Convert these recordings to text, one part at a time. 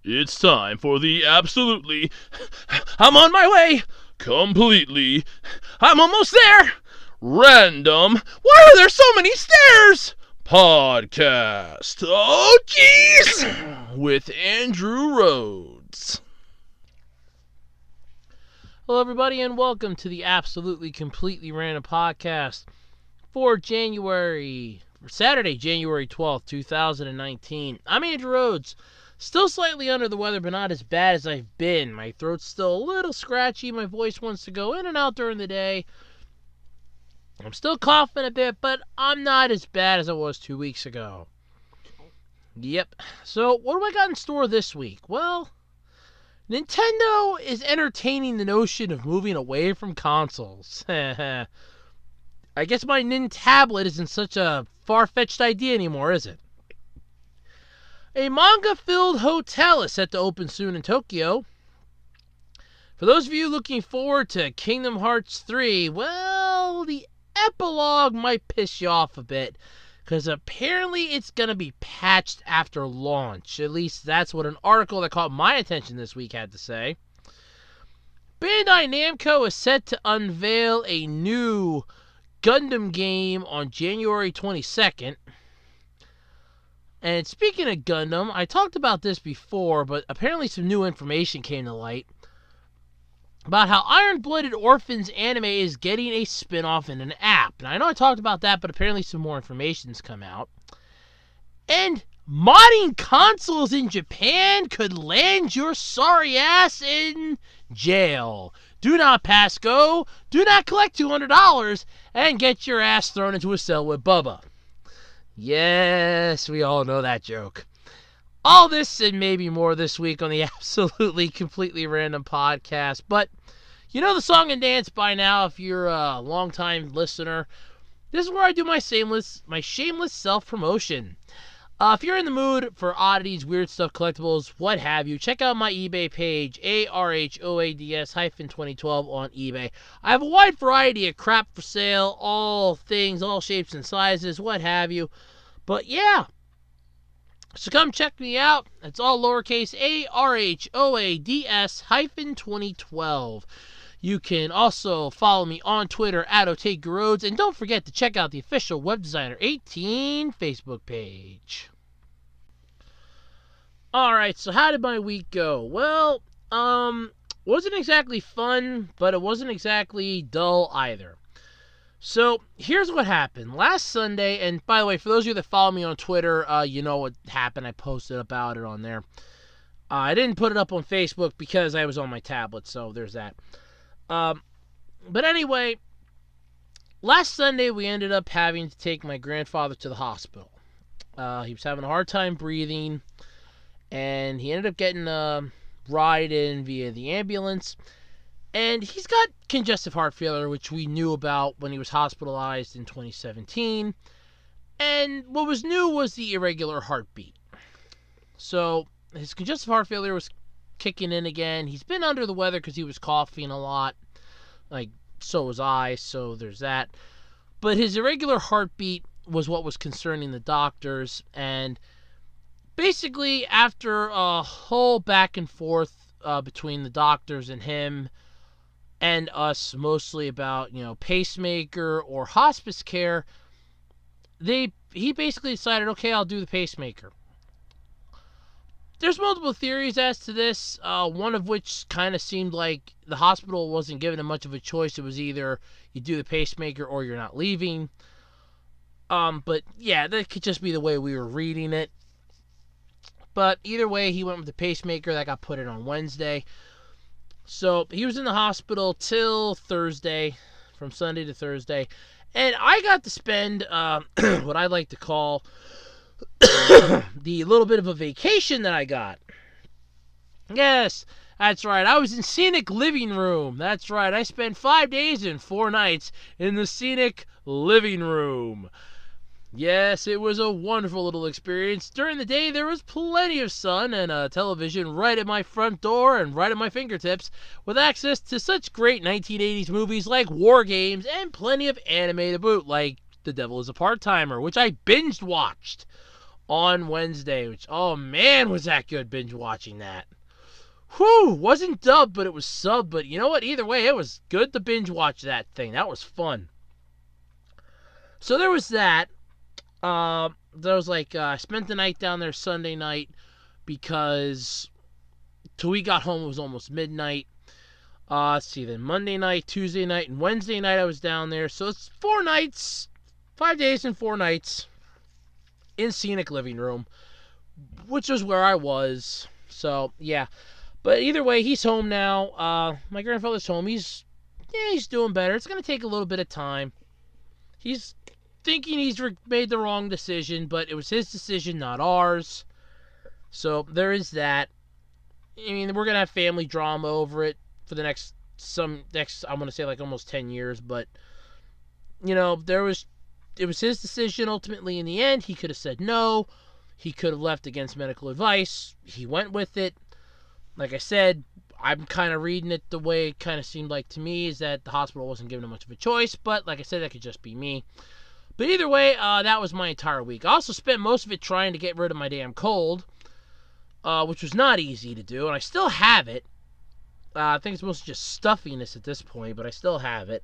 It's time for the absolutely... I'm on my way! Completely... I'm almost there! Random... Why are there so many stairs? Podcast. Oh, jeez! With Andrew Rhodes. Hello, everybody, and welcome to the Absolutely Completely Random Podcast for Saturday, January 12th, 2019. I'm Andrew Rhodes. Still slightly under the weather, but not as bad as I've been. My throat's still a little scratchy. My voice wants to go in and out during the day. I'm still coughing a bit, but I'm not as bad as I was 2 weeks ago. Yep. So, what do I got in store this week? Well, Nintendo is entertaining the notion of moving away from consoles. I guess my Nintablet isn't such a far-fetched idea anymore, is it? A manga-filled hotel is set to open soon in Tokyo. For those of you looking forward to Kingdom Hearts 3, well, the epilogue might piss you off a bit, because apparently it's going to be patched after launch. At least that's what an article that caught my attention this week had to say. Bandai Namco is set to unveil a new Gundam game on January 22nd. And speaking of Gundam, I talked about this before, but apparently some new information came to light about how Iron-Blooded Orphans anime is getting a spin-off in an app. Now, I know I talked about that, but apparently some more information's come out. And modding consoles in Japan could land your sorry ass in jail. Do not pass go, do not collect $200, and get your ass thrown into a cell with Bubba. Yes, we all know that joke. All this and maybe more this week on the Absolutely Completely Random Podcast. But you know the song and dance by now if you're a longtime listener. This is where I do my shameless self-promotion. If you're in the mood for oddities, weird stuff, collectibles, what have you, check out my eBay page, ARHOADS-2012 on eBay. I have a wide variety of crap for sale, all things, all shapes and sizes, what have you. But yeah, so come check me out. It's all lowercase ARHOADS-2012. You can also follow me on Twitter at OtakeRhodes, and don't forget to check out the official Web Designer 18 Facebook page. Alright, so how did my week go? Well, wasn't exactly fun, but it wasn't exactly dull either. So, here's what happened. Last Sunday, and by the way, for those of you that follow me on Twitter, you know what happened. I posted about it on there. I didn't put it up on Facebook because I was on my tablet, so there's that. But anyway, last Sunday we ended up having to take my grandfather to the hospital. He was having a hard time breathing, and he ended up getting a ride in via the ambulance. And he's got congestive heart failure, which we knew about when he was hospitalized in 2017. And what was new was the irregular heartbeat. So his congestive heart failure was kicking in again. He's been under the weather because he was coughing a lot. Like, so was I, so there's that. But his irregular heartbeat was what was concerning the doctors. And basically, after a whole back and forth between the doctors and him and us, mostly about, pacemaker or hospice care, he basically decided, okay, I'll do the pacemaker. There's multiple theories as to this, one of which kind of seemed like the hospital wasn't giving him much of a choice. It was either you do the pacemaker or you're not leaving. But yeah, that could just be the way we were reading it. But either way, he went with the pacemaker. That got put in on Wednesday. So he was in the hospital till Thursday, from Sunday to Thursday. And I got to spend what I like to call the little bit of a vacation that I got. Yes, that's right. I was in Scenic Living Room. That's right. I spent 5 days and 4 nights in the Scenic Living Room. Yes, it was a wonderful little experience. During the day, there was plenty of sun and a television right at my front door and right at my fingertips, with access to such great 1980s movies like War Games and plenty of anime to boot, like The Devil is a Part-Timer, which I binge-watched on Wednesday, which, oh man, was that good binge watching that. Whew, wasn't dubbed, but it was subbed, but you know what, either way, it was good to binge watch that thing. That was fun. So there was that. There was I spent the night down there Sunday night because till we got home it was almost midnight. Let's see, then Monday night, Tuesday night, and Wednesday night I was down there. So it's 4 nights, 5 days and 4 nights in Scenic Living Room, which was where I was. So, yeah. But either way, he's home now. My grandfather's home. He's doing better. It's going to take a little bit of time. He's thinking he's made the wrong decision, but it was his decision, not ours. So there is that. I mean, we're going to have family drama over it for the next, I'm going to say almost 10 years, but, it was his decision ultimately in the end. He could have said no. He could have left against medical advice. He went with it. Like I said, I'm kind of reading it the way it kind of seemed like to me, is that the hospital wasn't giving him much of a choice, but like I said, that could just be me. But either way, that was my entire week. I also spent most of it trying to get rid of my damn cold, which was not easy to do, and I still have it. I think it's mostly just stuffiness at this point, but I still have it.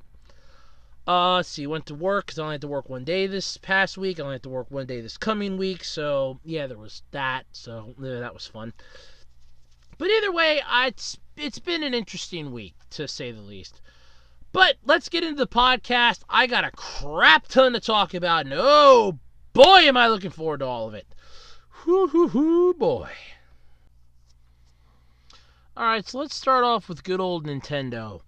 Let's see, went to work, because I only had to work 1 day this past week. I only had to work 1 day this coming week, so yeah, there was that, so yeah, that was fun. But either way, it's been an interesting week, to say the least. But let's get into the podcast. I got a crap ton to talk about, and oh boy, am I looking forward to all of it. Whoo, boy. Alright, so let's start off with good old Nintendo.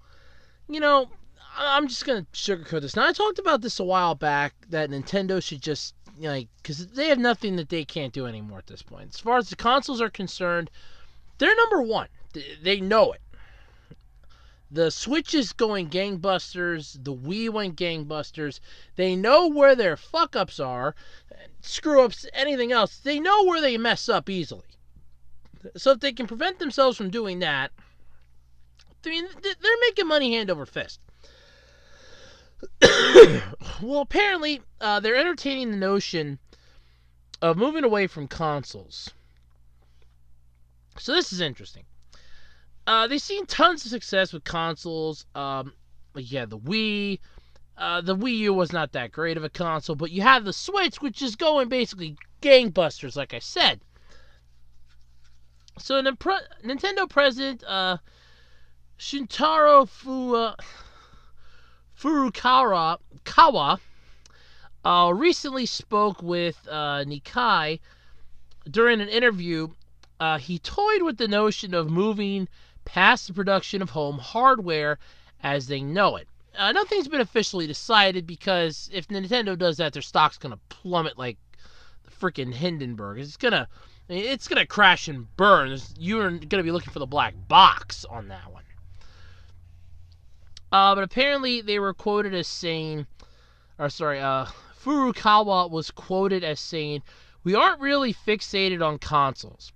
I'm just going to sugarcoat this. Now, I talked about this a while back, that Nintendo should just, because they have nothing that they can't do anymore at this point. As far as the consoles are concerned, they're number one. They know it. The Switch is going gangbusters. The Wii went gangbusters. They know where their fuck-ups are, screw-ups, anything else. They know where they mess up easily. So if they can prevent themselves from doing that, I mean, they're making money hand over fist. Well, apparently, they're entertaining the notion of moving away from consoles. So this is interesting. They've seen tons of success with consoles. The Wii. The Wii U was not that great of a console, but you have the Switch, which is going basically gangbusters, like I said. So Nintendo president Shintaro Furukawa recently spoke with Nikkei during an interview. He toyed with the notion of moving past the production of home hardware as they know it. Nothing's been officially decided, because if Nintendo does that, their stock's going to plummet like the freaking Hindenburg. It's going to crash and burn. You're going to be looking for the black box on that one. But apparently they were quoted as saying, Furukawa was quoted as saying, "We aren't really fixated on consoles.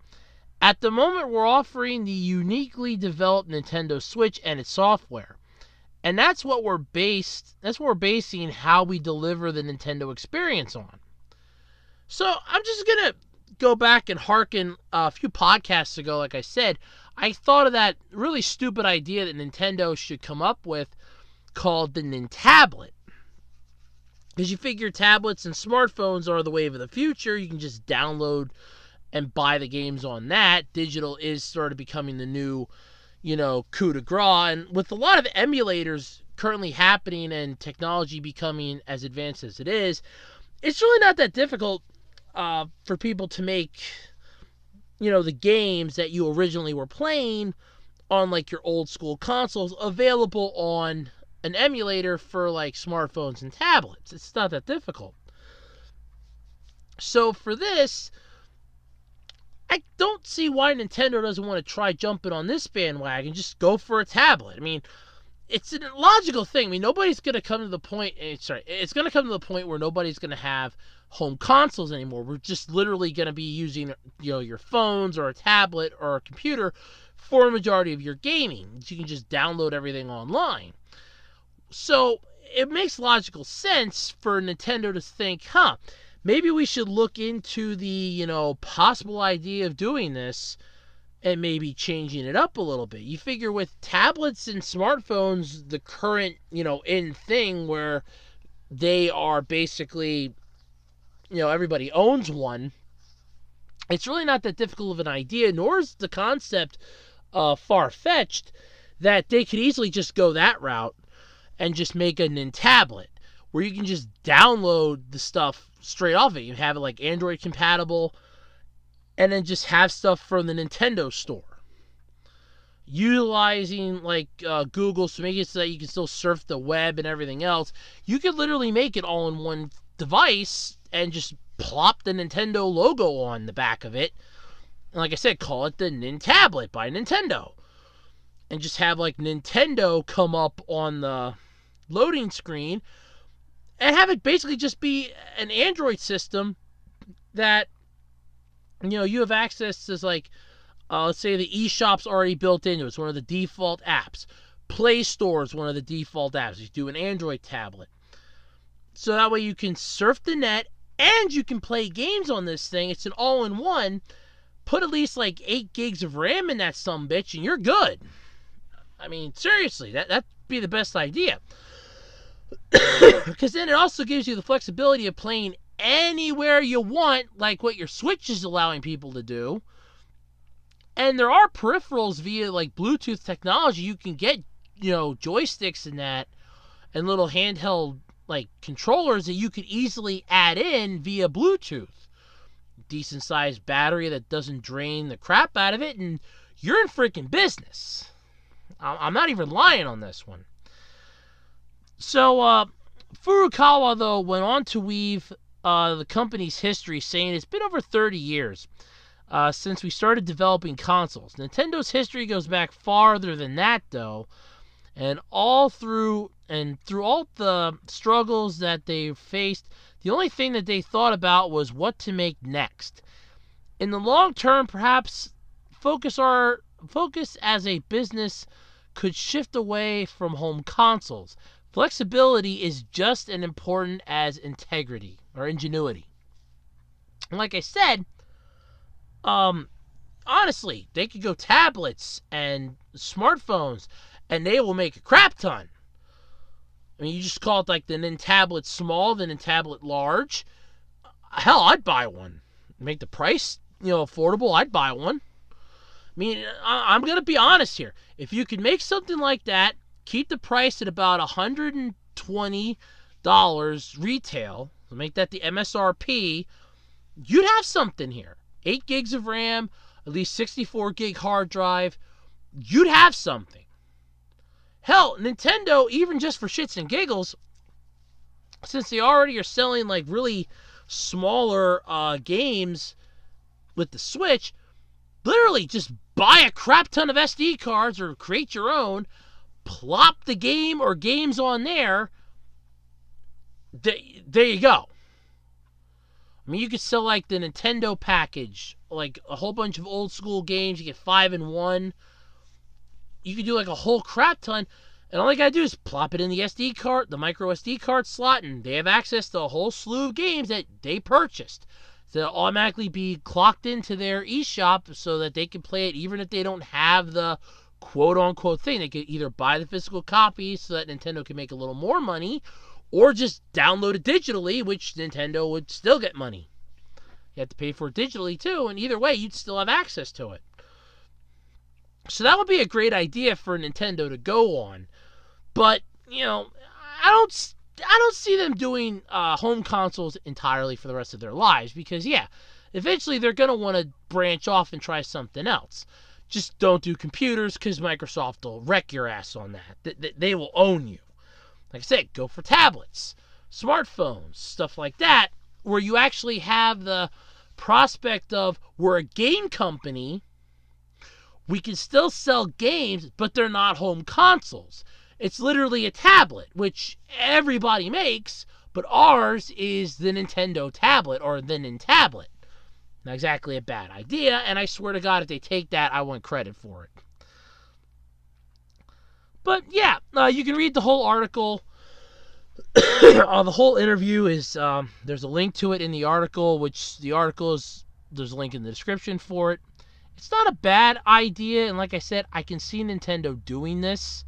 At the moment, we're offering the uniquely developed Nintendo Switch and its software. And that's what we're basing how we deliver the Nintendo experience on." So I'm just going to go back and hearken a few podcasts ago. Like I said, I thought of that really stupid idea that Nintendo should come up with called the Nintablet. Because you figure tablets and smartphones are the wave of the future. You can just download and buy the games on that. Digital is sort of becoming the new, coup de grace. And with a lot of emulators currently happening and technology becoming as advanced as it is, it's really not that difficult for people to make, the games that you originally were playing on your old school consoles available on an emulator for smartphones and tablets. It's not that difficult. So for this, I don't see why Nintendo doesn't want to try jumping on this bandwagon. Just go for a tablet. I mean, it's a logical thing. I mean, nobody's going to come to the point. It's going to come to the point where nobody's going to have home consoles anymore. We're just literally going to be using, your phones or a tablet or a computer for a majority of your gaming. You can just download everything online. So it makes logical sense for Nintendo to think, maybe we should look into the, possible idea of doing this and maybe changing it up a little bit. You figure with tablets and smartphones, the current, in thing where they are basically, everybody owns one, it's really not that difficult of an idea, nor is the concept far-fetched, that they could easily just go that route and just make a Nintablet where you can just download the stuff straight off it. You have it like Android compatible, and then just have stuff from the Nintendo store. Utilizing like Google to make it so that you can still surf the web and everything else. You could literally make it all in one device and just plop the Nintendo logo on the back of it. And like I said, call it the Nintablet by Nintendo. And just have like Nintendo come up on the loading screen and have it basically just be an Android system that, you have access to, like, let's say the eShop's already built into it. It's one of the default apps. Play Store is one of the default apps. You do an Android tablet. So that way you can surf the net and you can play games on this thing. It's an all-in-one. Put at least like 8 gigs of RAM in that sumbitch and you're good. I mean, seriously, that'd be the best idea. Because then it also gives you the flexibility of playing anywhere you want, like what your Switch is allowing people to do. And there are peripherals via like Bluetooth technology. You can get, joysticks and that, and little handheld like controllers that you could easily add in via Bluetooth. Decent sized battery that doesn't drain the crap out of it, and you're in freaking business. I'm not even lying on this one. So, Furukawa, though, went on to weave the company's history, saying it's been over 30 years since we started developing consoles. Nintendo's history goes back farther than that, though, and through all the struggles that they faced, the only thing that they thought about was what to make next. In the long term, perhaps focus as a business could shift away from home consoles. Flexibility is just as important as integrity or ingenuity. And like I said, honestly, they could go tablets and smartphones, and they will make a crap ton. I mean, you just call it like the Nintablet Small, the Nintablet Large. Hell, I'd buy one. Make the price, affordable, I'd buy one. I mean, I'm going to be honest here. If you could make something like that, keep the price at about $120 retail, so make that the MSRP, you'd have something here. 8 gigs of RAM, at least 64 gig hard drive, you'd have something. Hell, Nintendo, even just for shits and giggles, since they already are selling like really smaller games with the Switch, literally just buy a crap ton of SD cards or create your own, plop the game or games on there, there you go. I mean, you could sell like the Nintendo package, like a whole bunch of old school games. You get 5 in 1. You could do like a whole crap ton, and all you gotta do is plop it in the SD card, the micro SD card slot, and they have access to a whole slew of games that they purchased. So they'll automatically be clocked into their eShop so that they can play it even if they don't have the quote-unquote thing. They could either buy the physical copies so that Nintendo can make a little more money, or just download it digitally, which Nintendo would still get money. You have to pay for it digitally too, and either way, you'd still have access to it. So that would be a great idea for Nintendo to go on. But, I don't see them doing home consoles entirely for the rest of their lives, because, yeah, eventually they're going to want to branch off and try something else. Just don't do computers, because Microsoft will wreck your ass on that. They will own you. Like I said, go for tablets, smartphones, stuff like that, where you actually have the prospect of, we're a game company, we can still sell games, but they're not home consoles. It's literally a tablet, which everybody makes, but ours is the Nintendo tablet, or the Nintablet. Not exactly a bad idea, and I swear to God, if they take that, I want credit for it. But yeah, you can read the whole article The whole interview is, there's a link to it in the article, which the article is, there's a link in the description for it. It's not a bad idea, and like I said, I can see Nintendo doing this,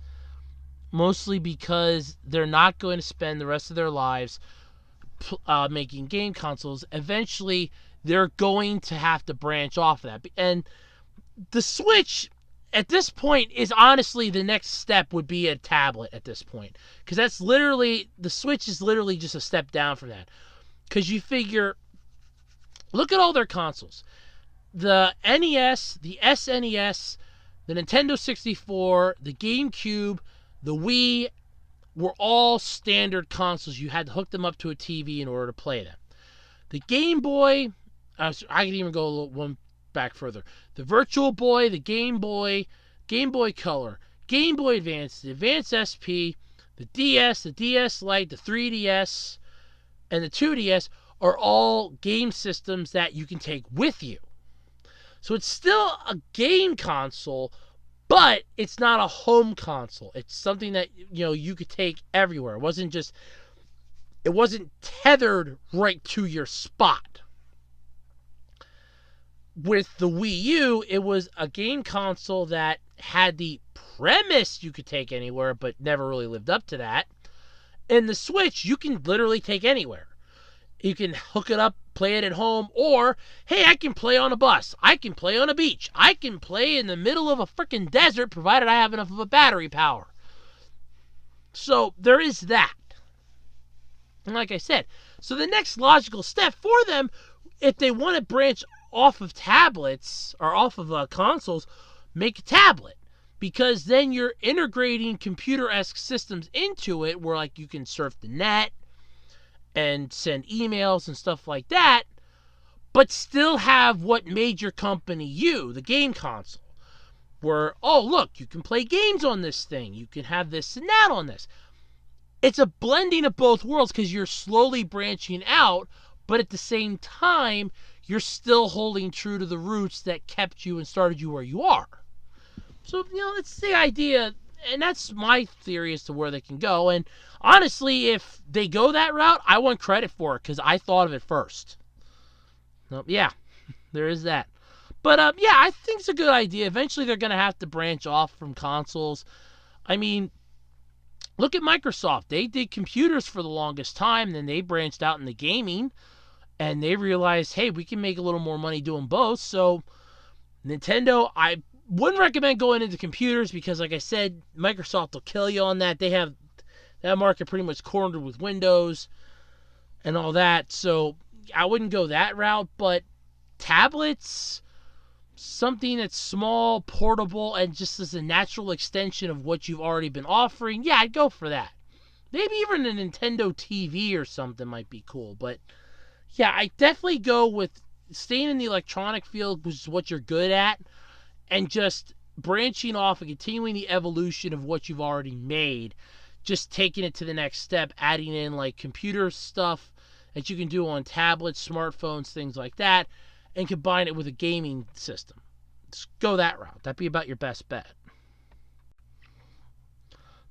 mostly because they're not going to spend the rest of their lives making game consoles. Eventually, they're going to have to branch off of that. And the Switch, at this point, is honestly the next step would be a tablet at this point. Because that's literally, the Switch is literally just a step down from that. Because you figure, look at all their consoles. The NES, the SNES, the Nintendo 64, the GameCube, the Wii were all standard consoles. You had to hook them up to a TV in order to play them. The Game Boy, I can even go a little one back further. The Virtual Boy, the Game Boy Color, Game Boy Advance, the Advance SP, the DS, the DS Lite, the 3DS, and the 2DS are all game systems that you can take with you. So it's still a game console, but it's not a home console. It's something that, you could take everywhere. It wasn't tethered right to your spot. With the Wii U, it was a game console that had the premise you could take anywhere, but never really lived up to that. In the Switch, you can literally take anywhere. You can hook it up, play it at home, or, hey, I can play on a bus. I can play on a beach. I can play in the middle of a freaking desert, provided I have enough of a battery power. So there is that. And like I said, so the next logical step for them, if they want to branch off of tablets or off of consoles, make a tablet. Because then you're integrating computer-esque systems into it where, like, you can surf the net and send emails and stuff like that, but still have what made your company you, the game console. Where, oh, look, you can play games on this thing. You can have this and that on this. It's a blending of both worlds because you're slowly branching out, but at the same time, you're still holding true to the roots that kept you and started you where you are. So, that's the idea, and that's my theory as to where they can go. And honestly, if they go that route, I want credit for it because I thought of it first. Yeah, there is that. But, yeah, I think it's a good idea. Eventually, they're going to have to branch off from consoles. I mean, look at Microsoft. They did computers for the longest time, then they branched out into gaming, and they realized, hey, we can make a little more money doing both. So, Nintendo, I wouldn't recommend going into computers because, like I said, Microsoft will kill you on that. They have that market pretty much cornered with Windows and all that. So I wouldn't go that route. But tablets, something that's small, portable, and just as a natural extension of what you've already been offering, yeah, I'd go for that. Maybe even a Nintendo TV or something might be cool. But yeah, I definitely go with staying in the electronic field, which is what you're good at, and just branching off and continuing the evolution of what you've already made, just taking it to the next step, adding in like computer stuff that you can do on tablets, smartphones, things like that, and combine it with a gaming system. Just go that route. That'd be about your best bet.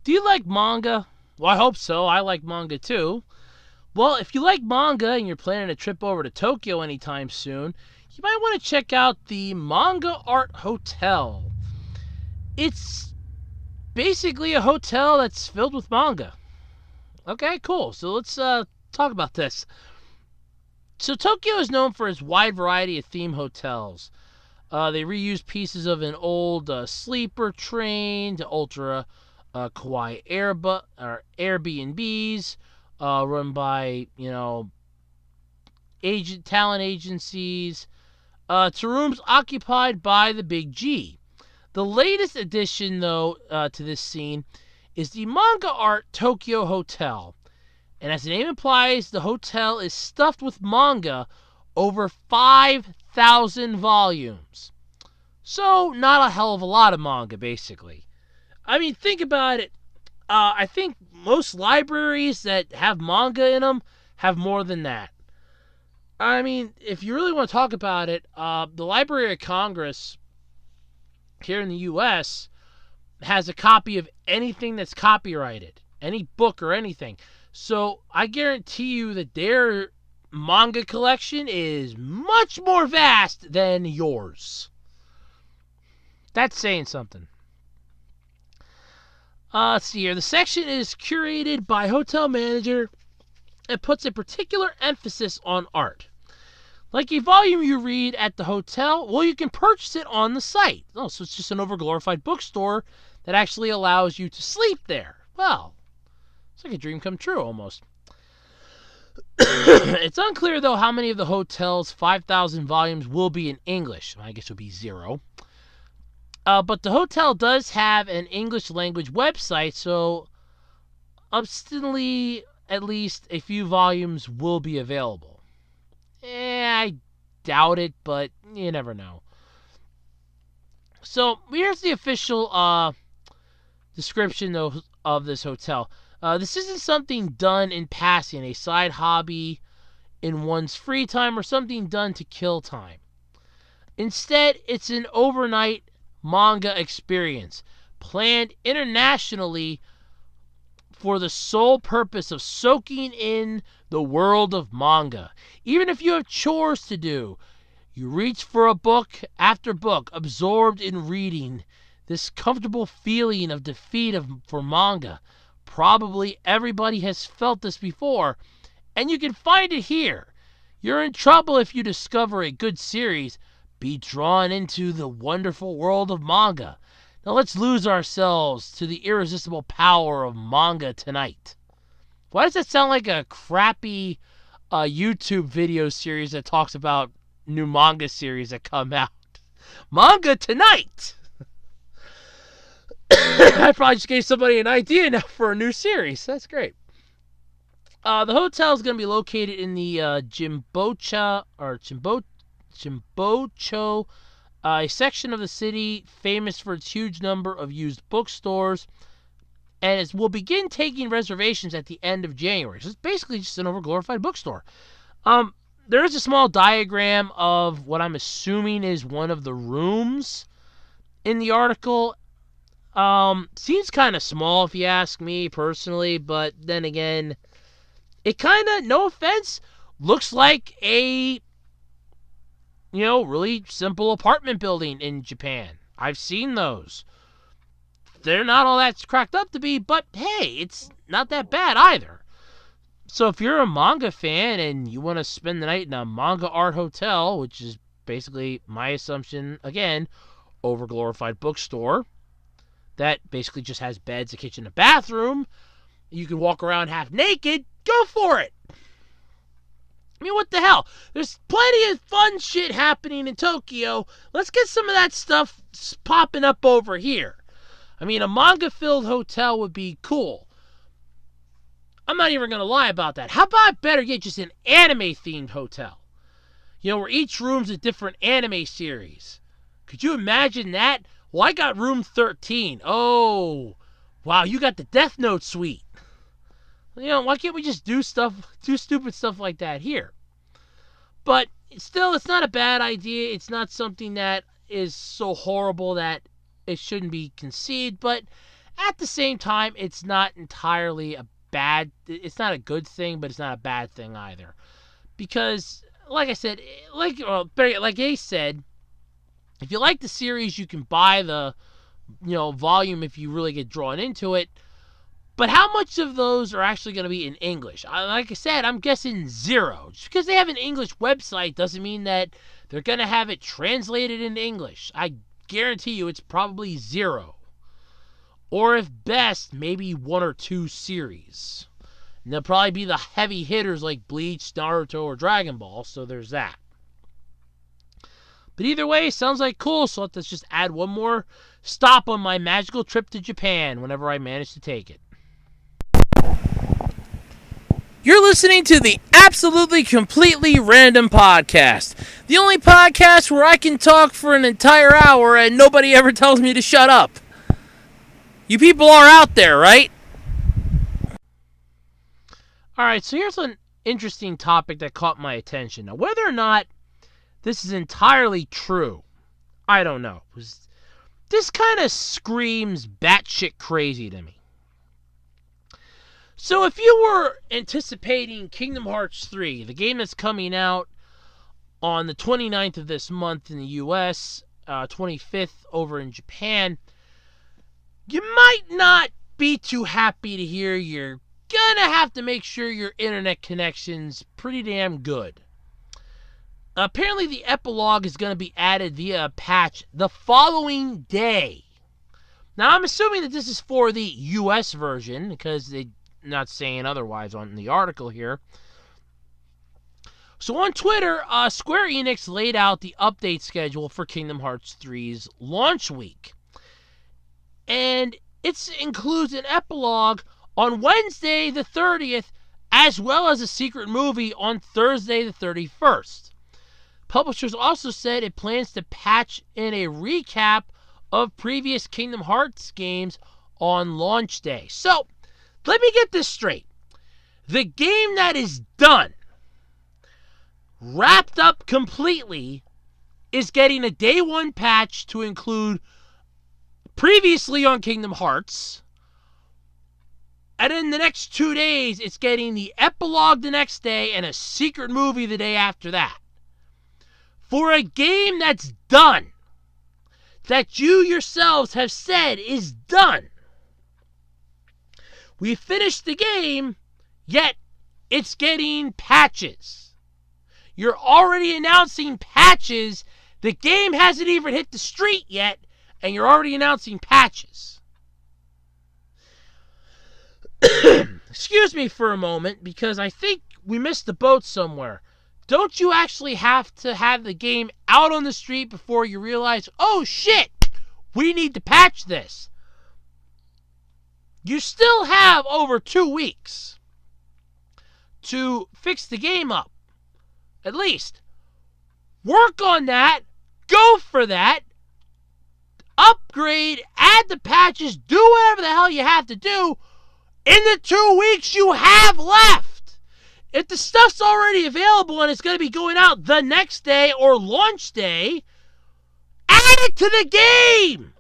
Do you like manga? Well, I hope so. I like manga too. Well, if you like manga and you're planning a trip over to Tokyo anytime soon, you might want to check out the Manga Hotel. It's basically a hotel that's filled with manga. Okay, cool. So let's talk about this. So Tokyo is known for its wide variety of theme hotels. They reuse pieces of an old sleeper train to ultra kawaii Airbnbs run by, talent agencies, to rooms occupied by the Big G. The latest addition, though, to this scene is the Manga Art Tokyo Hotel. And as the name implies, the hotel is stuffed with manga, over 5,000 volumes. So, not a hell of a lot of manga, basically. I mean, think about it. I think most libraries that have manga in them have more than that. I mean, if you really want to talk about it, the Library of Congress here in the U.S. has a copy of anything that's copyrighted, any book or anything. So I guarantee you that their manga collection is much more vast than yours. That's saying something. Let's see here. The section is curated by hotel manager and puts a particular emphasis on art. Like a volume you read at the hotel, well, you can purchase it on the site. Oh, so it's just an overglorified bookstore that actually allows you to sleep there. Well, it's like a dream come true almost. It's unclear, though, how many of the hotel's 5,000 volumes will be in English. I guess it would be 0. But the hotel does have an English language website, so obstinately, at least a few volumes will be available. I doubt it, but you never know. So here's the official description of this hotel. This isn't something done in passing, a side hobby in one's free time, or something done to kill time. Instead, it's an overnight manga experience planned internationally for the sole purpose of soaking in the world of manga. Even if you have chores to do, you reach for a book after book, absorbed in reading. This comfortable feeling of defeat for manga. Probably everybody has felt this before, and you can find it here. You're in trouble if you discover a good series. Be drawn into the wonderful world of manga. Now let's lose ourselves to the irresistible power of manga tonight. Why does that sound like a crappy YouTube video series that talks about new manga series that come out? Manga tonight! I probably just gave somebody an idea now for a new series. That's great. The hotel is going to be located in the Jimbocho, a section of the city famous for its huge number of used bookstores, and it will begin taking reservations at the end of January. So it's basically just an overglorified bookstore. There is a small diagram of what I'm assuming is one of the rooms in the article. Seems kind of small if you ask me personally, but then again, it kind of, no offense, looks like a really simple apartment building in Japan. I've seen those. They're not all that cracked up to be, but hey, it's not that bad either. So if you're a manga fan and you want to spend the night in a manga art hotel, which is basically my assumption, again, overglorified bookstore, that basically just has beds, a kitchen, a bathroom, you can walk around half naked, go for it. I mean, what the hell? There's plenty of fun shit happening in Tokyo. Let's get some of that stuff popping up over here. I mean, a manga-filled hotel would be cool. I'm not even going to lie about that. How about better yet, just an anime-themed hotel? Where each room's a different anime series. Could you imagine that? Well, I got room 13. Oh, wow, you got the Death Note suite. Why can't we just do stupid stuff like that here? But still, it's not a bad idea. It's not something that is so horrible that it shouldn't be conceded. But at the same time, it's not entirely it's not a good thing, but it's not a bad thing either. Because, like I said, like Ace said, if you like the series, you can buy the volume if you really get drawn into it. But how much of those are actually going to be in English? Like I said, I'm guessing 0. Just because they have an English website doesn't mean that they're going to have it translated into English. I guarantee you it's probably 0. Or if best, maybe 1 or 2 series. And they'll probably be the heavy hitters like Bleach, Naruto, or Dragon Ball, so there's that. But either way, sounds like cool, so let's just add one more stop on my magical trip to Japan whenever I manage to take it. You're listening to the Absolutely Completely Random Podcast. The only podcast where I can talk for an entire hour and nobody ever tells me to shut up. You people are out there, right? Alright, so here's an interesting topic that caught my attention. Now, whether or not this is entirely true, I don't know. This kind of screams batshit crazy to me. So if you were anticipating Kingdom Hearts 3, the game that's coming out on the 29th of this month in the US, 25th over in Japan, you might not be too happy to hear you're gonna have to make sure your internet connection's pretty damn good. Apparently the epilogue is going to be added via a patch the following day. Now I'm assuming that this is for the US version, because they're not saying otherwise on the article here. So on Twitter, Square Enix laid out the update schedule for Kingdom Hearts 3's launch week. And it includes an epilogue on Wednesday the 30th, as well as a secret movie on Thursday the 31st. Publishers also said it plans to patch in a recap of previous Kingdom Hearts games on launch day. So, let me get this straight. The game that is done, wrapped up completely, is getting a day one patch to include previously on Kingdom Hearts. And in the next 2 days, it's getting the epilogue the next day and a secret movie the day after that. For a game that's done, that you yourselves have said is done. We finished the game, yet it's getting patches. You're already announcing patches. The game hasn't even hit the street yet, and you're already announcing patches. Excuse me for a moment, because I think we missed the boat somewhere. Don't you actually have to have the game out on the street before you realize, oh shit, we need to patch this? You still have over 2 weeks to fix the game up. At least. Work on that. Go for that. Upgrade. Add the patches. Do whatever the hell you have to do in the 2 weeks you have left. If the stuff's already available and it's going to be going out the next day or launch day, add it to the game.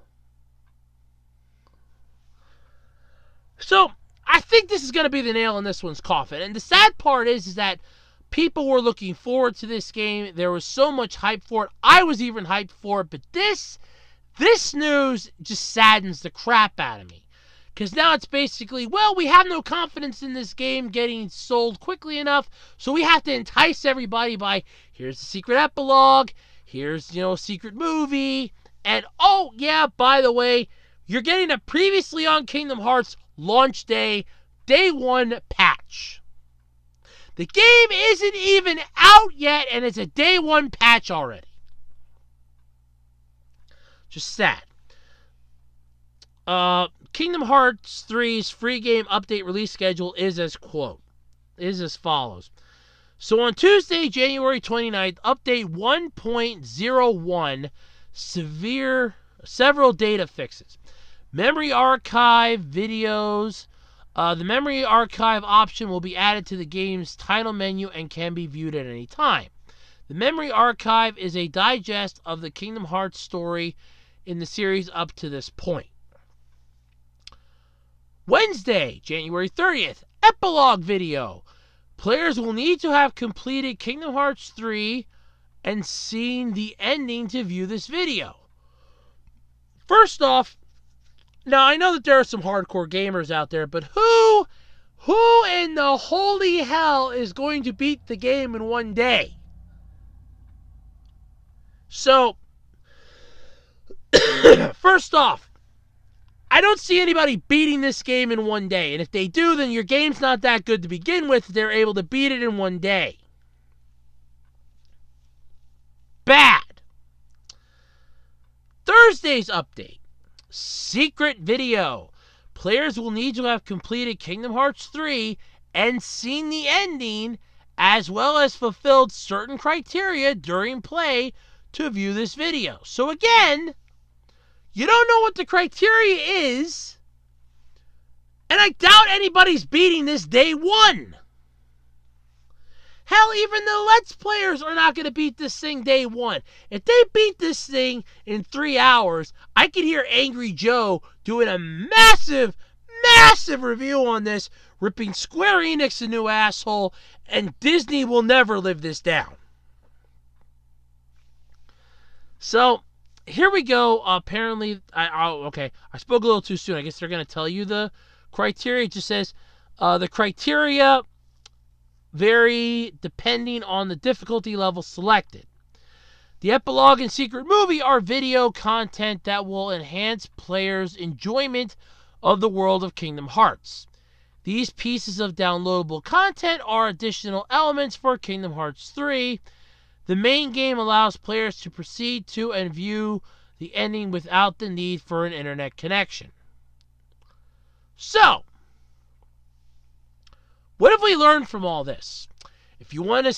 So, I think this is going to be the nail in this one's coffin. And the sad part is that people were looking forward to this game. There was so much hype for it. I was even hyped for it. But this news just saddens the crap out of me. Because now it's basically, well, we have no confidence in this game getting sold quickly enough, so we have to entice everybody by, here's the secret epilogue, here's, secret movie, and oh, yeah, by the way, you're getting a previously on Kingdom Hearts launch day 1 patch. The game isn't even out yet, and it's a day 1 patch already. Just sad. Kingdom Hearts 3's free game update release schedule is as follows. So on Tuesday, January 29th, update 1.01, several data fixes. Memory archive videos. The memory archive option will be added to the game's title menu and can be viewed at any time. The memory archive is a digest of the Kingdom Hearts story in the series up to this point. Wednesday, January 30th, epilogue video. Players will need to have completed Kingdom Hearts 3 and seen the ending to view this video. First off, now I know that there are some hardcore gamers out there, but who in the holy hell is going to beat the game in 1 day? So, first off, I don't see anybody beating this game in 1 day. And if they do, then your game's not that good to begin with. They're able to beat it in 1 day. Bad. Thursday's update. Secret video. Players will need to have completed Kingdom Hearts 3 and seen the ending, as well as fulfilled certain criteria during play to view this video. So again, you don't know what the criteria is, and I doubt anybody's beating this day 1. Hell, even the Let's Players are not going to beat this thing day 1. If they beat this thing in 3 hours, I could hear Angry Joe doing a massive review on this, ripping Square Enix a new asshole, and Disney will never live this down. So, here we go. Apparently, I spoke a little too soon. I guess they're going to tell you the criteria. It just says, the criteria vary depending on the difficulty level selected. The epilogue and secret movie are video content that will enhance players' enjoyment of the world of Kingdom Hearts. These pieces of downloadable content are additional elements for Kingdom Hearts 3. The main game allows players to proceed to and view the ending without the need for an internet connection. So, what have we learned from all this? If you want to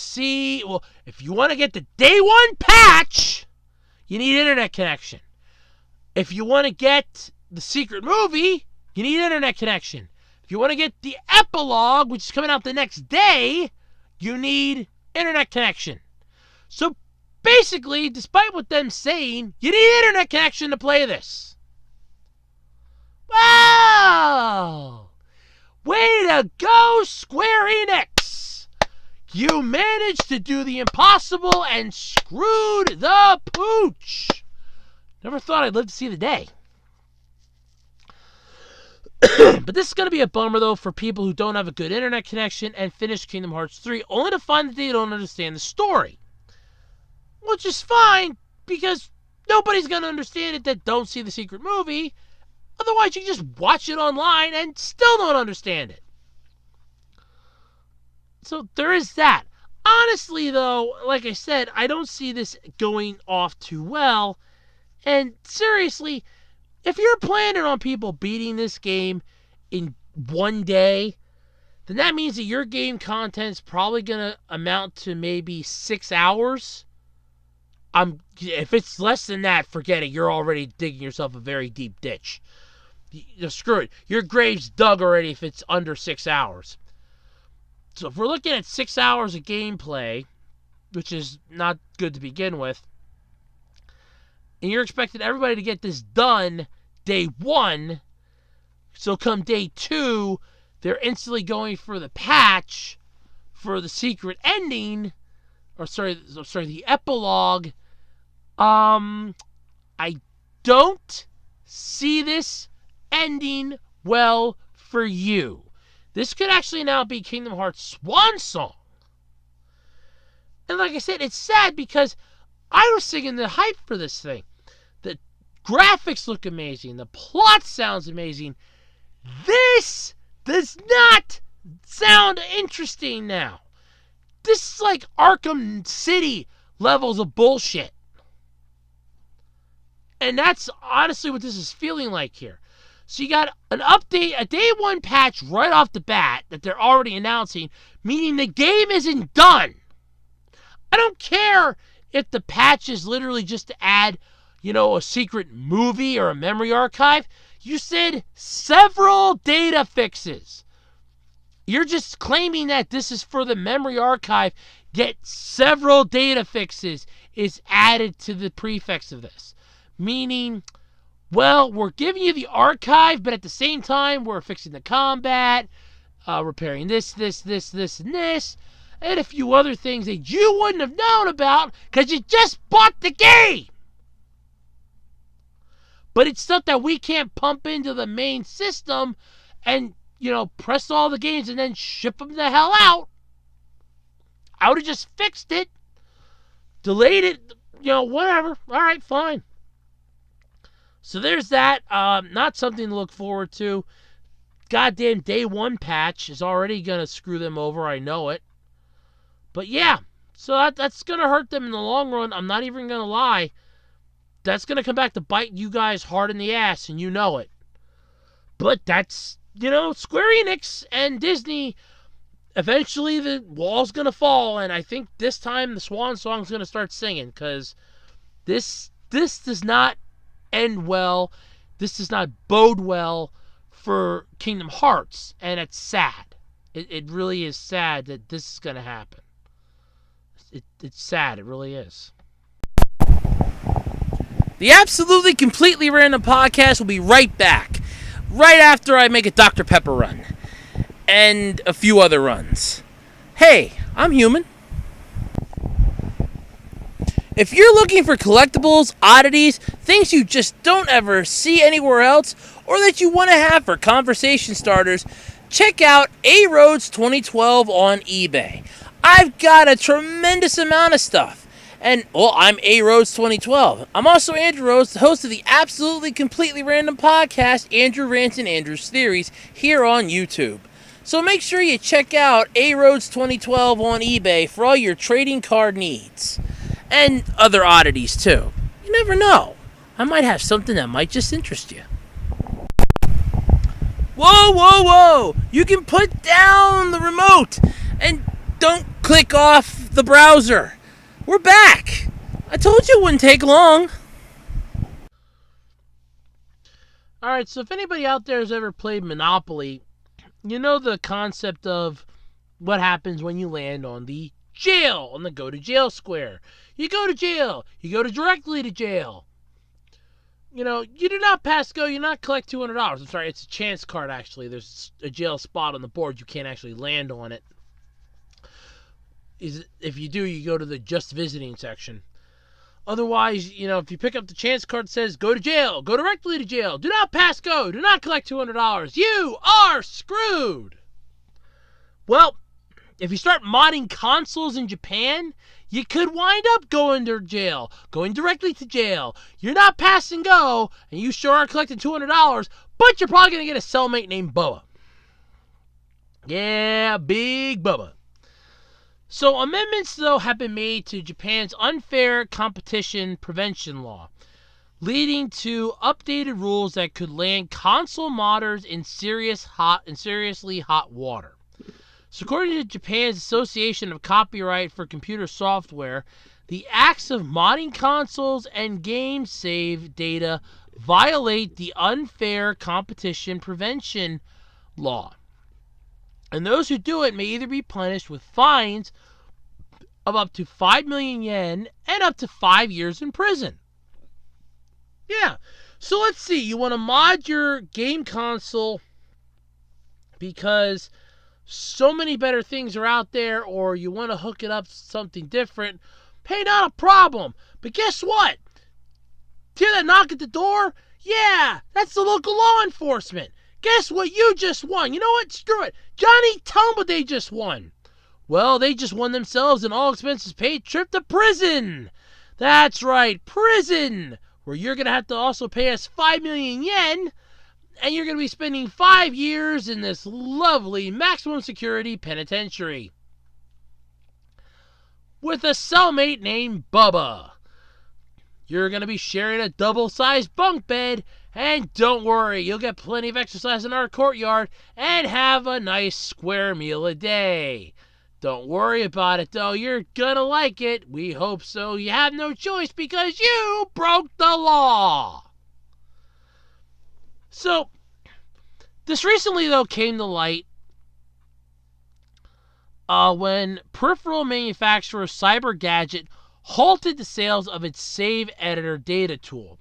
get the day one patch, you need internet connection. If you want to get the secret movie, you need internet connection. If you want to get the epilogue, which is coming out the next day, you need internet connection. So basically, despite what them saying, you need internet connection to play this. Wow! Way to go, Square Enix! You managed to do the impossible and screwed the pooch. Never thought I'd live to see the day. But this is going to be a bummer, though, for people who don't have a good internet connection and finish Kingdom Hearts 3, only to find that they don't understand the story. Which is fine, because nobody's going to understand it that don't see the secret movie. Otherwise, you can just watch it online and still don't understand it. So there is that. Honestly, though, like I said, I don't see this going off too well. And seriously, if you're planning on people beating this game in one day, then that means that your game content is probably going to amount to maybe 6 hours. If it's less than that, forget it. You're already digging yourself a very deep ditch. Screw it. Your grave's dug already if it's under 6 hours. So if we're looking at 6 hours of gameplay, which is not good to begin with, and you're expecting everybody to get this done day one, so come day two, they're instantly going for the patch for the secret ending, the epilogue. I don't see this ending well for you. This could actually now be Kingdom Hearts' swan song. And like I said, it's sad because I was singing the hype for this thing. The graphics look amazing. The plot sounds amazing. This does not sound interesting now. This is like Arkham City levels of bullshit. And that's honestly what this is feeling like here. So you got an update, a day one patch right off the bat that they're already announcing, meaning the game isn't done. I don't care if the patch is literally just to add, a secret movie or a memory archive. You said several data fixes. You're just claiming that this is for the memory archive, yet several data fixes is added to the prefix of this. Meaning, well, we're giving you the archive, but at the same time, we're fixing the combat, repairing this, and this, and a few other things that you wouldn't have known about because you just bought the game. But it's stuff that we can't pump into the main system and, press all the games and then ship them the hell out. I would have just fixed it, delayed it, whatever. All right, fine. So there's that. Not something to look forward to. Goddamn day one patch is already going to screw them over. I know it. But yeah, so that's going to hurt them in the long run. I'm not even going to lie. That's going to come back to bite you guys hard in the ass, and you know it. But that's, Square Enix and Disney. Eventually the wall's going to fall, and I think this time the swan song's going to start singing, because this does not end well. This does not bode well for Kingdom Hearts, and it's sad. It really is sad that this is going to happen. It's sad. It really is. The Absolutely Completely Random Podcast will be right back. Right after I make a Dr. Pepper run. and a few other runs. Hey, I'm human. If you're looking for collectibles, oddities, things you just don't ever see anywhere else, or that you want to have for conversation starters, check out A Roads 2012 on eBay. I've got a tremendous amount of stuff. And, well, I'm A Roads 2012. I'm also Andrew Rhodes, the host of the absolutely completely random podcast, Andrew Rants and Andrew's Theories, here on YouTube. So make sure you check out A Roads 2012 on eBay for all your trading card needs. And other oddities, too. You never know. I might have something that might just interest you. Whoa, whoa, whoa! You can put down the remote and don't click off the browser. We're back. I told you it wouldn't take long. Alright, so if anybody out there has ever played Monopoly, you know the concept of what happens when you land on the jail, on the go to jail square. You go to jail. You go directly to jail. You know, you do not pass go. You not collect $200. I'm sorry, it's a chance card, actually. There's a jail spot on the board. You can't actually land on it. If you do, you go to the just visiting section. Otherwise, you know, if you pick up the chance card that says go to jail, go directly to jail, do not pass go, do not collect $200, you are screwed. Well, if you start modding consoles in Japan, you could wind up going to jail, going directly to jail. You're not passing go, and you sure are collecting $200, but you're probably going to get a cellmate named Bubba. Yeah, Big Bubba. So amendments, though, have been made to Japan's unfair competition prevention law, leading to updated rules that could land console modders in seriously hot water. So according to Japan's Association of Copyright for Computer Software, the acts of modding consoles and game save data violate the unfair competition prevention law. And those who do it may either be punished with fines of up to 5 million yen and up to 5 years in prison. Yeah, so let's see. You want to mod your game console because so many better things are out there, or you want to hook it up to something different. Hey, not a problem. But guess what? Hear that knock at the door? Yeah, that's the local law enforcement. Guess what? You just won. You know what? Screw it. Johnny, tell them what they just won. Well, they just won themselves an all-expenses paid trip to prison. That's right, prison, where you're going to have to also pay us 5 million yen, and you're going to be spending 5 years in this lovely maximum security penitentiary with a cellmate named Bubba. You're going to be sharing a double-sized bunk bed, and don't worry, you'll get plenty of exercise in our courtyard and have a nice square meal a day. Don't worry about it, though. You're going to like it. We hope so. You have no choice because you broke the law. So, this recently, though, came to light when peripheral manufacturer CyberGadget halted the sales of its Save Editor data tool.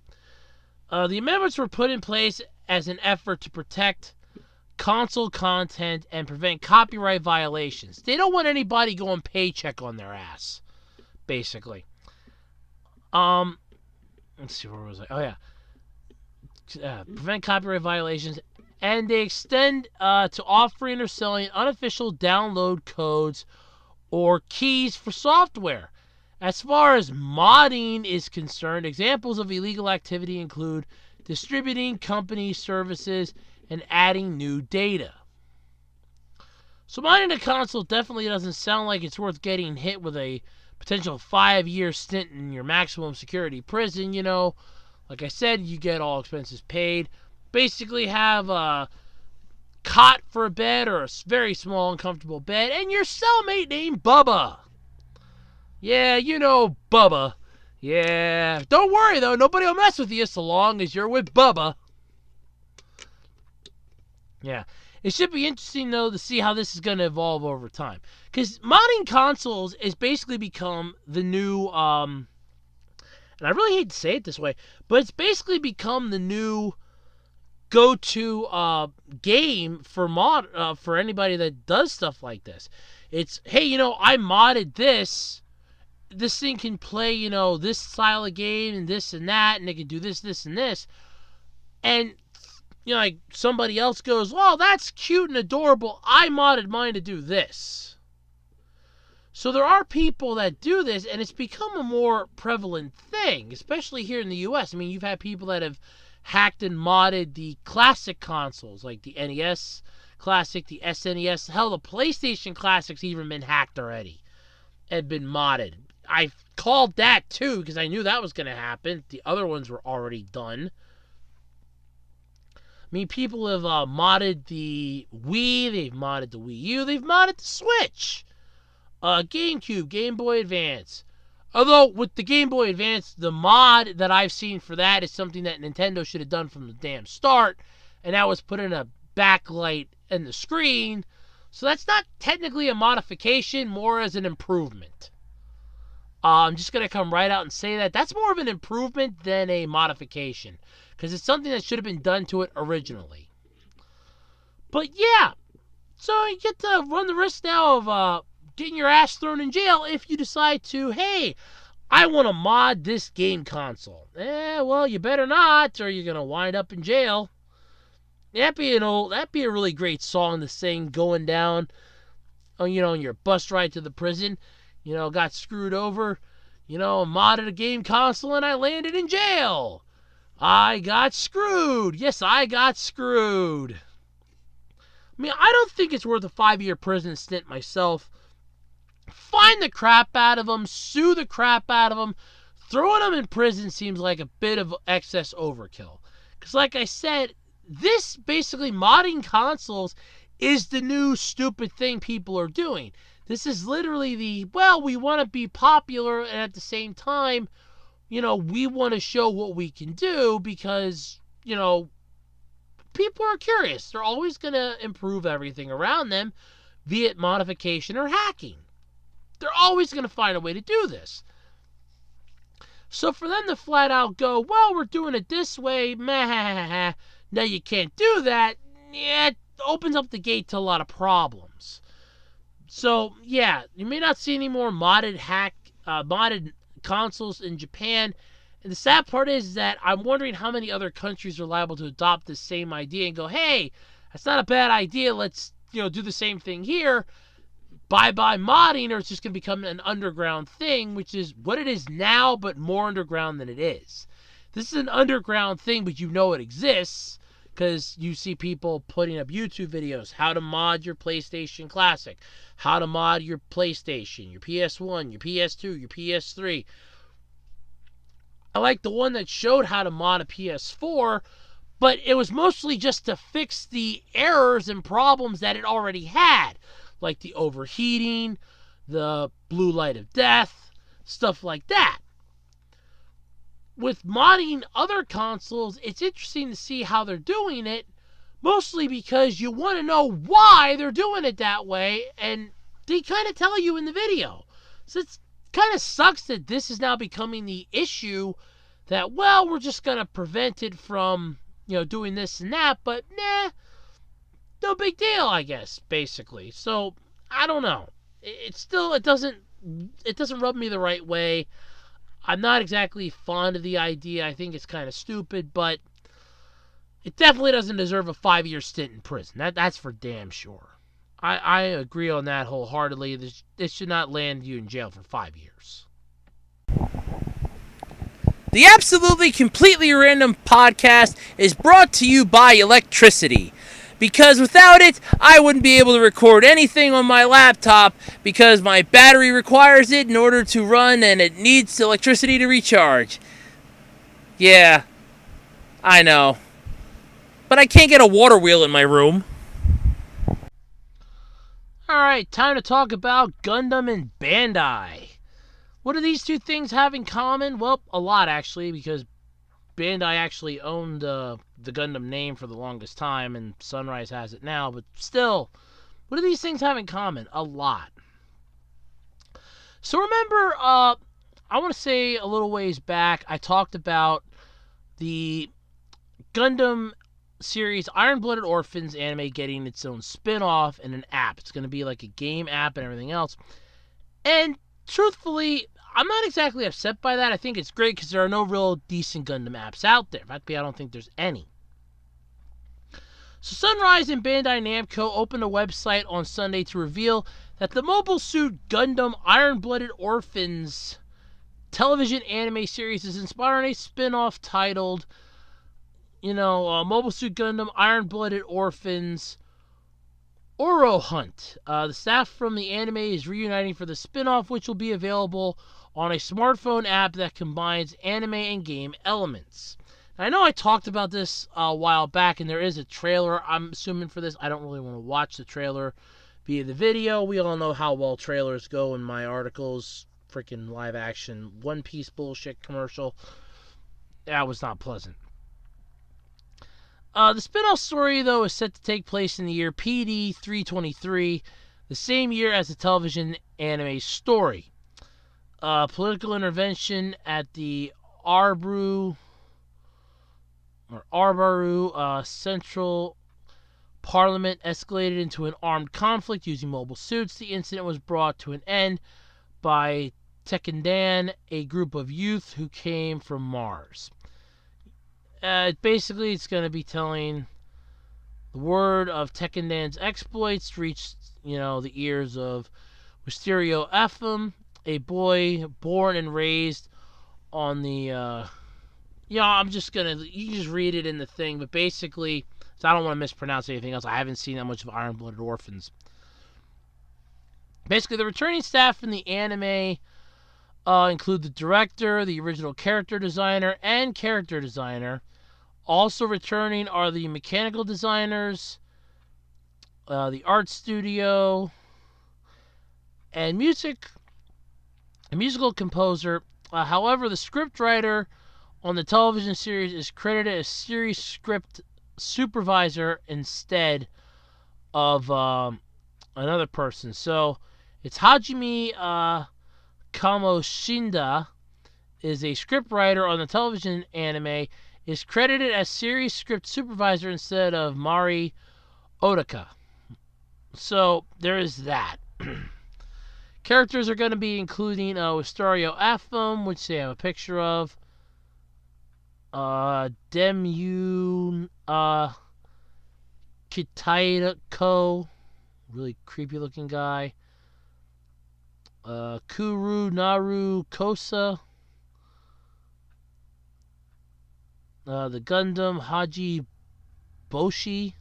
The amendments were put in place as an effort to protect console content and prevent copyright violations. They don't want anybody going paycheck on their ass, basically. Let's see, where was I? Oh, yeah. Prevent copyright violations, and they extend to offering or selling unofficial download codes or keys for software. As far as modding is concerned, examples of illegal activity include distributing company services and adding new data. So modding a console definitely doesn't sound like it's worth getting hit with a potential 5-year stint in your maximum security prison. You know, like I said, you get all expenses paid. Basically have a cot for a bed or a very small uncomfortable bed and your cellmate named Bubba. Yeah, you know Bubba. Yeah, don't worry though, nobody will mess with you so long as you're with Bubba. Yeah, it should be interesting though to see how this is going to evolve over time. Because modding consoles has basically become the new, and I really hate to say it this way, but it's basically become the new go-to game for anybody that does stuff like this. It's, hey, I modded this. This thing can play, this style of game and this and that, and it can do this, this, and this. And, like somebody else goes, well, that's cute and adorable. I modded mine to do this. So there are people that do this, and it's become a more prevalent thing, especially here in the U.S. I mean, you've had people that have hacked and modded the classic consoles, like the NES Classic, the SNES. Hell, the PlayStation Classic's even been hacked already and been modded. I called that too because I knew that was going to happen. The other ones were already done. I mean, people have modded the Wii, they've modded the Wii U, they've modded the Switch, GameCube, Game Boy Advance. Although, with the Game Boy Advance, the mod that I've seen for that is something that Nintendo should have done from the damn start, and that was put in a backlight in the screen. So that's not technically a modification, more as an improvement. I'm just going to come right out and say that. That's more of an improvement than a modification, because it's something that should have been done to it originally. But yeah, so you get to run the risk now of getting your ass thrown in jail if you decide to, hey, I want to mod this game console. Well, you better not, or you're going to wind up in jail. That'd be a really great song to sing going down, on your bus ride to the prison. Got screwed over, modded a game console and I landed in jail. I got screwed. Yes, I got screwed. I mean, I don't think it's worth a 5-year prison stint myself. Fine the crap out of them, sue the crap out of them. Throwing them in prison seems like a bit of excess overkill. Because like I said, this basically modding consoles is the new stupid thing people are doing. This is literally we want to be popular, and at the same time, we want to show what we can do because, people are curious. They're always going to improve everything around them, be it modification or hacking. They're always going to find a way to do this. So for them to flat out go, well, we're doing it this way, meh, now you can't do that, it opens up the gate to a lot of problems. So, yeah, you may not see any more modded consoles in Japan. And the sad part is that I'm wondering how many other countries are liable to adopt this same idea and go, hey, that's not a bad idea. Let's, do the same thing here. Bye-bye modding, or it's just going to become an underground thing, which is what it is now, but more underground than it is. This is an underground thing, but it exists. Because you see people putting up YouTube videos, how to mod your PlayStation Classic, how to mod your PlayStation, your PS1, your PS2, your PS3. I like the one that showed how to mod a PS4, but it was mostly just to fix the errors and problems that it already had, like the overheating, the blue light of death, stuff like that. With modding other consoles, it's interesting to see how they're doing it, mostly because you want to know why they're doing it that way, and they kind of tell you in the video. So it kind of sucks that this is now becoming the issue that, well, we're just going to prevent it from, doing this and that, but no big deal, I guess, basically. So, I don't know. It doesn't rub me the right way. I'm not exactly fond of the idea. I think it's kind of stupid, but it definitely doesn't deserve a 5-year stint in prison. That's for damn sure. I agree on that wholeheartedly. This should not land you in jail for 5 years. The Absolutely Completely Random podcast is brought to you by electricity. Because without it, I wouldn't be able to record anything on my laptop because my battery requires it in order to run and it needs electricity to recharge. Yeah, I know. But I can't get a water wheel in my room. Alright, time to talk about Gundam and Bandai. What do these two things have in common? Well, a lot actually, because Bandai actually owned the Gundam name for the longest time, and Sunrise has it now, but still, what do these things have in common? A lot. So remember, I want to say a little ways back, I talked about the Gundam series Iron-Blooded Orphans anime getting its own spin-off and an app. It's going to be like a game app and everything else. And truthfully, I'm not exactly upset by that. I think it's great because there are no real decent Gundam apps out there. In fact, I don't think there's any. So Sunrise and Bandai Namco opened a website on Sunday to reveal that the Mobile Suit Gundam Iron-Blooded Orphans television anime series is inspiring a spin-off titled, Mobile Suit Gundam Iron-Blooded Orphans Oro Hunt. The staff from the anime is reuniting for the spin-off, which will be available on a smartphone app that combines anime and game elements. I know I talked about this a while back, and there is a trailer, I'm assuming, for this. I don't really want to watch the trailer via the video. We all know how well trailers go in my articles. Freaking live action One Piece bullshit commercial. That was not pleasant. The spin-off story, though, is set to take place in the year PD 323, the same year as the television anime story. Political intervention at the Arbaru Central Parliament escalated into an armed conflict using mobile suits. The incident was brought to an end by Tekkendan, a group of youth who came from Mars. Basically, it's going to be telling the word of Tekkendan's exploits reached, the ears of Wisterio Ephraim, a boy born and raised on the, you can just read it in the thing, but basically, so I don't want to mispronounce anything else. I haven't seen that much of Iron-Blooded Orphans. Basically, the returning staff in the anime include the director, the original character designer, and character designer. Also returning are the mechanical designers, the art studio, and musical composer. However, the scriptwriter on the television series is credited as series script supervisor instead of another person. So it's Hajime Kamoshinda is a scriptwriter on the television anime, is credited as series script supervisor instead of Mari Otaka. So there is that. Characters are going to be including Wisterio Ephraim, which they have a picture of. Demyun Kitaiko, really creepy looking guy. Kuru Naru Kosa. The Gundam Haji Boshi.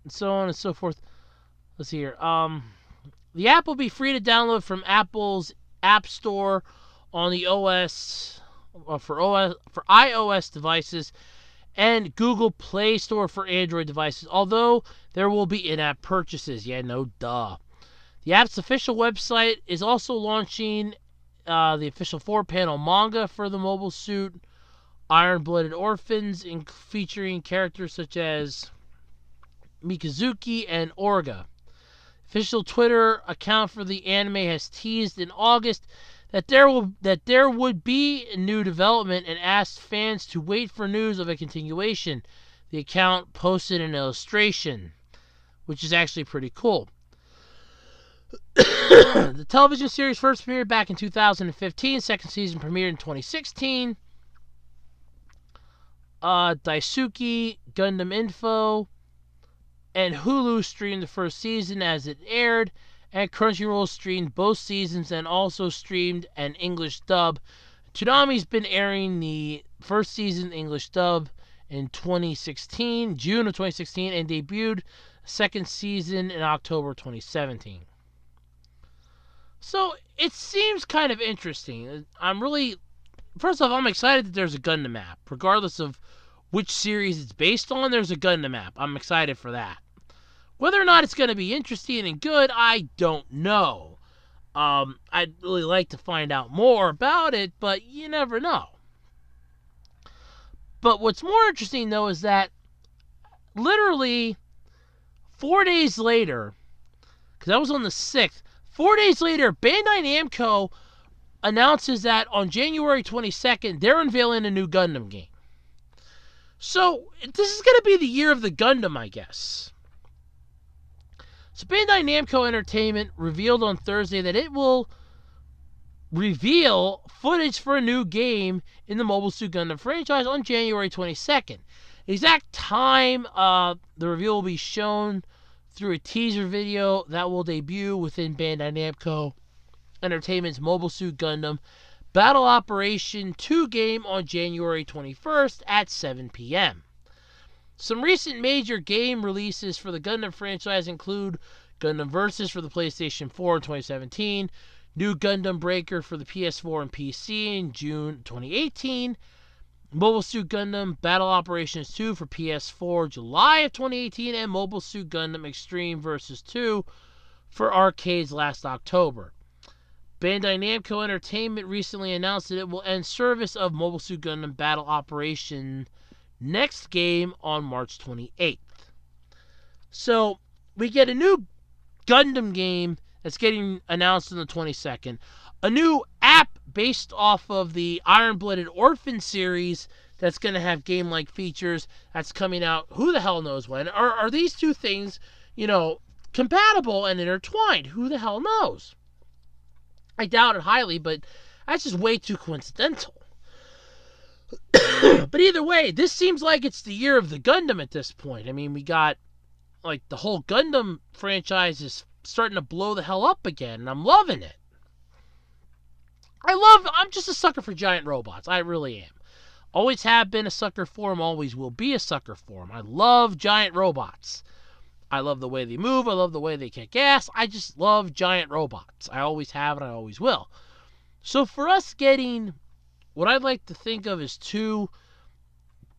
And so on and so forth. Let's see here. The app will be free to download from Apple's App Store on the OS for iOS devices and Google Play Store for Android devices, although there will be in-app purchases. Yeah, no duh. The app's official website is also launching the official 4-panel manga for the Mobile Suit Iron-Blooded Orphans, featuring characters such as Mikazuki and Orga. Official Twitter account for the anime has teased in August that there would be new development and asked fans to wait for news of a continuation. The account posted an illustration, which is actually pretty cool. The television series first premiered back in 2015. Second season premiered in 2016. Daisuke, Gundam Info, and Hulu streamed the first season as it aired, and Crunchyroll streamed both seasons and also streamed an English dub. Toonami's been airing the first season English dub in June of 2016, and debuted second season in October 2017. So it seems kind of interesting. First off, I'm excited that there's a Gundam app. Regardless of which series it's based on, there's a Gundam app. I'm excited for that. Whether or not it's going to be interesting and good, I don't know. I'd really like to find out more about it, but you never know. But what's more interesting, though, is that literally 4 days later, because that was on the 6th, 4 days later, Bandai Namco announces that on January 22nd, they're unveiling a new Gundam game. So, this is going to be the year of the Gundam, I guess. So, Bandai Namco Entertainment revealed on Thursday that it will reveal footage for a new game in the Mobile Suit Gundam franchise on January 22nd. The exact time the reveal will be shown through a teaser video that will debut within Bandai Namco Entertainment's Mobile Suit Gundam Battle Operation 2 game on January 21st at 7 p.m. Some recent major game releases for the Gundam franchise include Gundam Versus for the PlayStation 4 in 2017, New Gundam Breaker for the PS4 and PC in June 2018, Mobile Suit Gundam Battle Operations 2 for PS4 July of 2018, and Mobile Suit Gundam Extreme Versus 2 for arcades last October. Bandai Namco Entertainment recently announced that it will end service of Mobile Suit Gundam Battle Operation next game on March 28th. So, we get a new Gundam game that's getting announced on the 22nd. A new app based off of the Iron-Blooded Orphan series that's going to have game-like features that's coming out who the hell knows when. Are these two things, compatible and intertwined? Who the hell knows? I doubt it highly, but that's just way too coincidental. But either way, this seems like it's the year of the Gundam at this point. I mean, we got, the whole Gundam franchise is starting to blow the hell up again, and I'm loving it. I'm just a sucker for giant robots. I really am. Always have been a sucker for them, always will be a sucker for them. I love giant robots. I love the way they move. I love the way they kick ass. I just love giant robots. I always have and I always will. So for us getting what I'd like to think of as two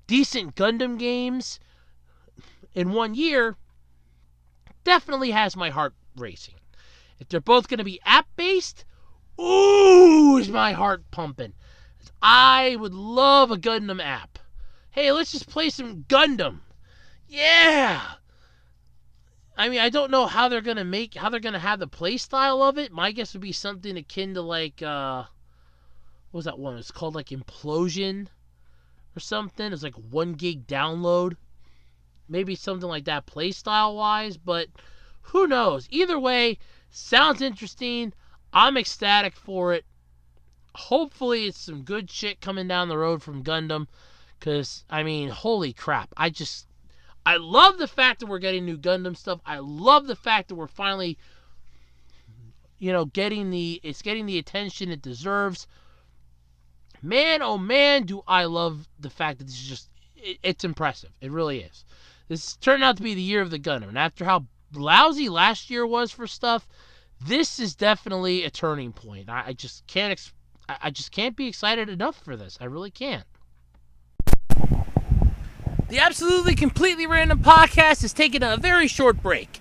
decent Gundam games in 1 year definitely has my heart racing. If they're both going to be app-based, ooh, is my heart pumping. I would love a Gundam app. Hey, let's just play some Gundam. Yeah! I mean, I don't know how they're going to have the play style of it. My guess would be something akin to what was that one? It's called Implosion or something. It's 1 gig download. Maybe something like that play style wise, but who knows? Either way, sounds interesting. I'm ecstatic for it. Hopefully it's some good shit coming down the road from Gundam, because, I mean, holy crap. I love the fact that we're getting new Gundam stuff. I love the fact that we're finally, getting the attention it deserves. Man, oh man, do I love the fact that this is just, it's impressive. It really is. This turned out to be the year of the Gundam, and after how lousy last year was for stuff, this is definitely a turning point. I just can't be excited enough for this. I really can't. The Absolutely Completely Random podcast is taking a very short break.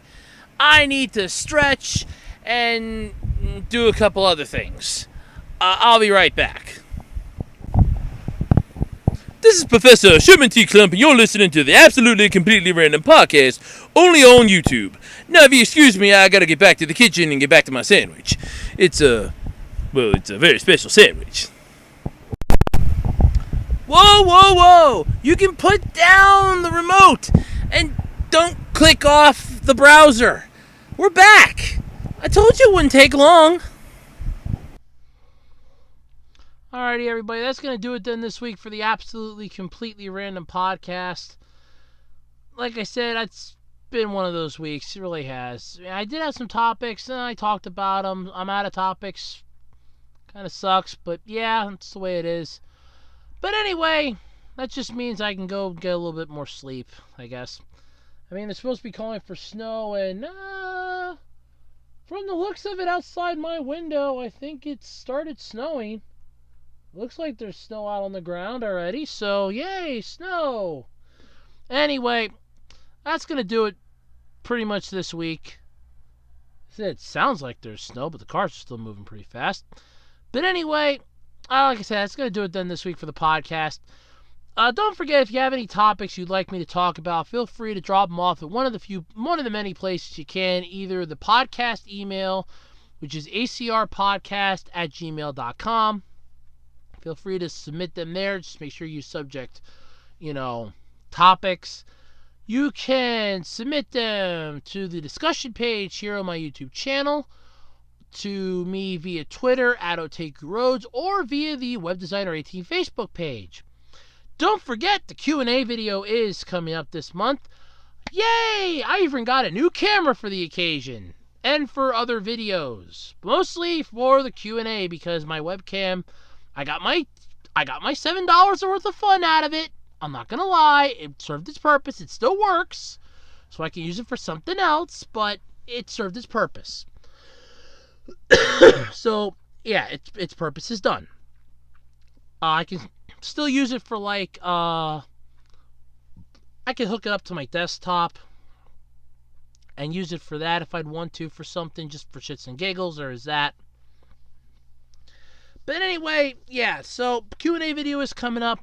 I need to stretch and do a couple other things. I'll be right back. This is Professor Sherman T. Clump, and you're listening to the Absolutely Completely Random podcast, only on YouTube. Now, if you excuse me, I gotta get back to the kitchen and get back to my sandwich. It's a very special sandwich. Whoa, whoa, whoa! You can put down the remote and don't click off the browser. We're back. I told you it wouldn't take long. Alrighty, everybody, that's going to do it then this week for the Absolutely Completely Random podcast. Like I said, it's been one of those weeks. It really has. I did have some topics, and I talked about them. I'm out of topics. Kind of sucks, but yeah, that's the way it is. But anyway, that just means I can go get a little bit more sleep, I guess. I mean, it's supposed to be calling for snow, and from the looks of it outside my window, I think it started snowing. Looks like there's snow out on the ground already, so yay, snow! Anyway, that's going to do it pretty much this week. It sounds like there's snow, but the cars are still moving pretty fast. But anyway, like I said, that's going to do it then this week for the podcast. Don't forget, if you have any topics you'd like me to talk about, feel free to drop them off at one of the many places you can, either the podcast email, which is acrpodcast@gmail.com. Feel free to submit them there. Just make sure you subject, topics, you can submit them to the discussion page here on my YouTube channel, to me via Twitter at OtakuRoads, or via the Web Designer 18 Facebook page. Don't forget, the Q&A video is coming up this month. Yay! I even got a new camera for the occasion, and for other videos. Mostly for the Q&A, because my webcam, I got my $7 worth of fun out of it. I'm not gonna lie, it served its purpose. It still works, so I can use it for something else, but it served its purpose. So yeah, its purpose is done. I can still use it for like I can hook it up to my desktop and use it for that if I'd want to, for something just for shits and giggles, or is that. But anyway, yeah, so Q&A video is coming up.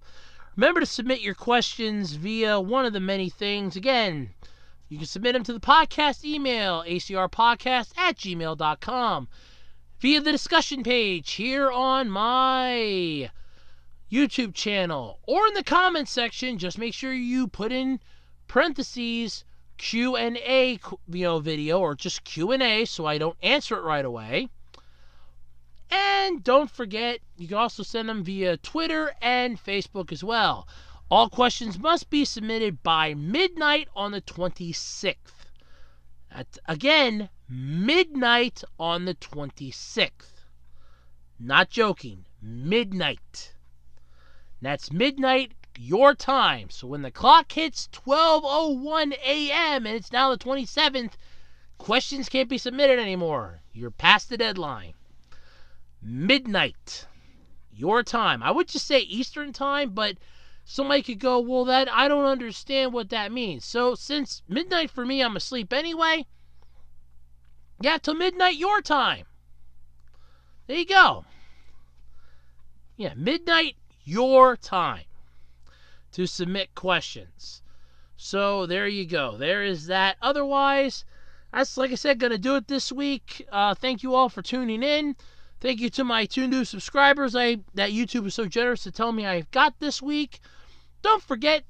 Remember to submit your questions via one of the many things. Again, you can submit them to the podcast email, acrpodcast@gmail.com, via the discussion page here on my YouTube channel, or in the comments section. Just make sure you put in parentheses Q&A video, or just Q&A, so I don't answer it right away. And don't forget, you can also send them via Twitter and Facebook as well. All questions must be submitted by midnight on the 26th. Again, midnight on the 26th. Not joking, midnight. That's midnight your time. So when the clock hits 12:01 a.m. and it's now the 27th, questions can't be submitted anymore. You're past the deadline. Midnight your time. I would just say Eastern time, but somebody could go, well, that I don't understand what that means. So since midnight for me, I'm asleep anyway. Yeah, till midnight your time. There you go. Yeah, midnight your time to submit questions. So there you go. There is that. Otherwise, that's, like I said, going to do it this week. Thank you all for tuning in. Thank you to my 2 new subscribers that YouTube was so generous to tell me I've got this week. Don't forget,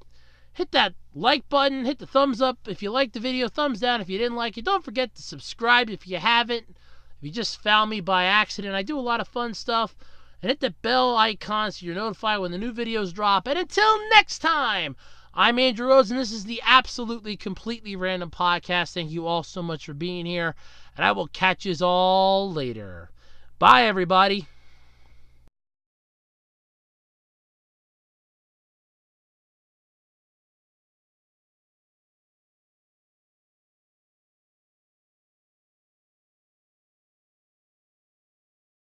hit that like button, hit the thumbs up if you liked the video, thumbs down if you didn't like it. Don't forget to subscribe if you haven't. If you just found me by accident, I do a lot of fun stuff. And hit the bell icon so you're notified when the new videos drop. And until next time, I'm Andrew Rhodes, and this is the Absolutely Completely Random Podcast. Thank you all so much for being here, and I will catch yous all later. Bye, everybody.